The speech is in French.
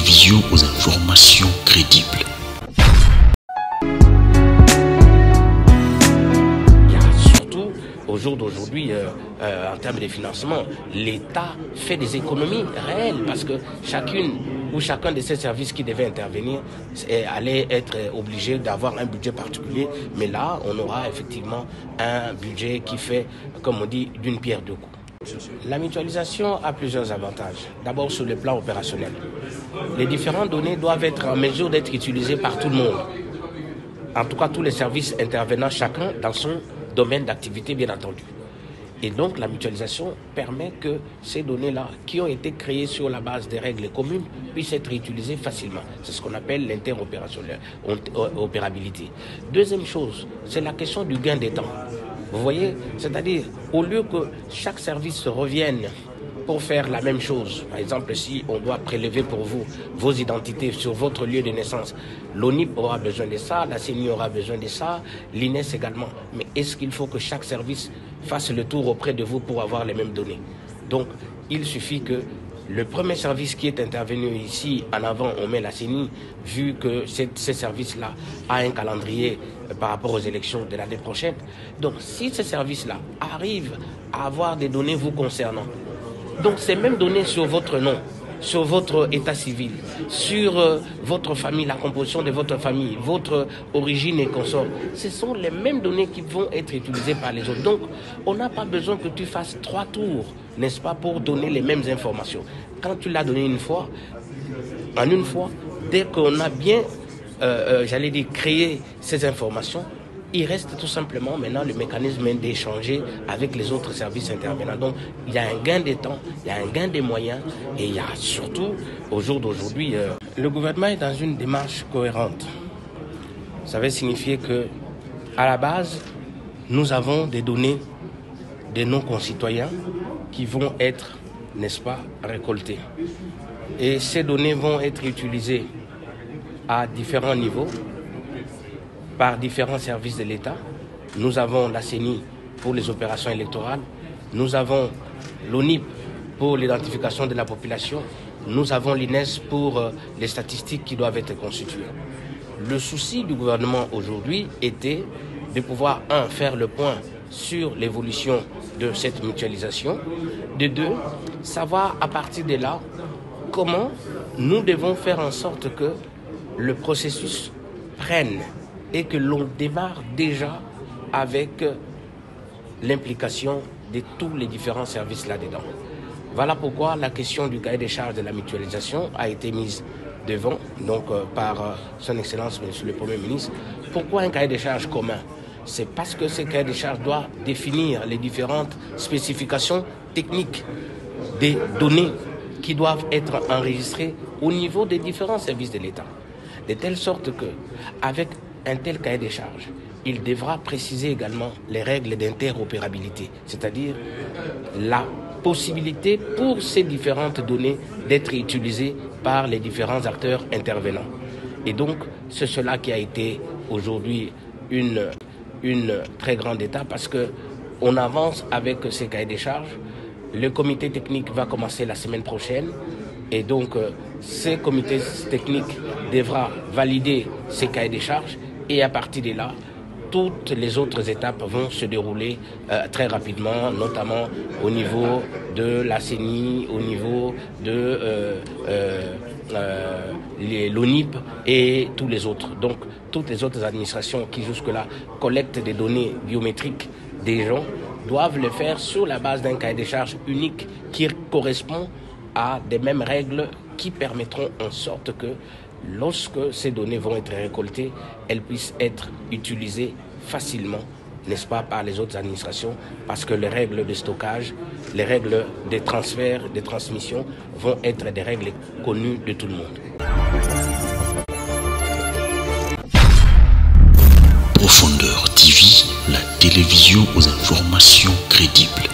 télévision aux informations crédibles. Surtout au jour d'aujourd'hui, en termes de financement, l'État fait des économies réelles parce que chacune ou chacun de ces services qui devaient intervenir allait être obligé d'avoir un budget particulier. Mais là, on aura effectivement un budget qui fait, comme on dit, d'une pierre deux coups. La mutualisation a plusieurs avantages. D'abord sur le plan opérationnel. Les différentes données doivent être en mesure d'être utilisées par tout le monde. En tout cas, tous les services intervenant chacun dans son domaine d'activité, bien entendu. Et donc, la mutualisation permet que ces données-là, qui ont été créées sur la base des règles communes, puissent être utilisées facilement. C'est ce qu'on appelle l'interopérabilité. Deuxième chose, c'est la question du gain de temps. Vous voyez, c'est-à-dire, au lieu que chaque service revienne pour faire la même chose, par exemple, si on doit prélever pour vous vos identités sur votre lieu de naissance, l'ONIP aura besoin de ça, la CENI aura besoin de ça, l'INES également. Mais est-ce qu'il faut que chaque service fasse le tour auprès de vous pour avoir les mêmes données? Donc, il suffit que le premier service qui est intervenu ici, en avant, on met la CENI, vu que ces services-là a un calendrier par rapport aux élections de l'année prochaine. Donc, si ces services-là arrivent à avoir des données vous concernant, donc ces mêmes données sur votre nom, sur votre état civil, sur votre famille, la composition de votre famille, votre origine et consorts, ce sont les mêmes données qui vont être utilisées par les autres. Donc, on n'a pas besoin que tu fasses 3 tours, n'est-ce pas, pour donner les mêmes informations. Quand tu l'as donné une fois, en une fois, dès qu'on a bien, j'allais dire, créé ces informations, il reste tout simplement maintenant le mécanisme d'échanger avec les autres services intervenants. Donc, il y a un gain de temps, il y a un gain de moyens et il y a surtout, au jour d'aujourd'hui, le gouvernement est dans une démarche cohérente. Ça veut signifier que, à la base, nous avons des données de nos concitoyens qui vont être, n'est-ce pas, récoltées. Et ces données vont être utilisées à différents niveaux, par différents services de l'État. Nous avons la CENI pour les opérations électorales, nous avons l'ONIP pour l'identification de la population, nous avons l'INES pour les statistiques qui doivent être constituées. Le souci du gouvernement aujourd'hui était de pouvoir, faire le point sur l'évolution de cette mutualisation, de 2, savoir à partir de là comment nous devons faire en sorte que le processus prenne et que l'on démarre déjà avec l'implication de tous les différents services là-dedans. Voilà pourquoi la question du cahier des charges de la mutualisation a été mise devant, donc par son Excellence, Monsieur le Premier ministre. Pourquoi un cahier des charges commun? C'est parce que ce cahier des charges doit définir les différentes spécifications techniques des données qui doivent être enregistrées au niveau des différents services de l'État. De telle sorte que, avec un tel cahier des charges, il devra préciser également les règles d'interopérabilité, c'est-à-dire la possibilité pour ces différentes données d'être utilisées par les différents acteurs intervenants. Et donc, c'est cela qui a été aujourd'hui une très grande étape parce qu'on avance avec ces cahiers des charges. Le comité technique va commencer la semaine prochaine et donc ce comité technique devra valider ces cahiers des charges. Et à partir de là, toutes les autres étapes vont se dérouler très rapidement, notamment au niveau de la CENI, au niveau de l'ONIP et tous les autres. Donc, toutes les autres administrations qui jusque-là collectent des données biométriques des gens doivent le faire sur la base d'un cahier des charges unique qui correspond à des mêmes règles qui permettront en sorte que lorsque ces données vont être récoltées, elles puissent être utilisées facilement, n'est-ce pas, par les autres administrations, parce que les règles de stockage, les règles des transferts, des transmissions vont être des règles connues de tout le monde. Profondeur TV, la télévision aux informations crédibles.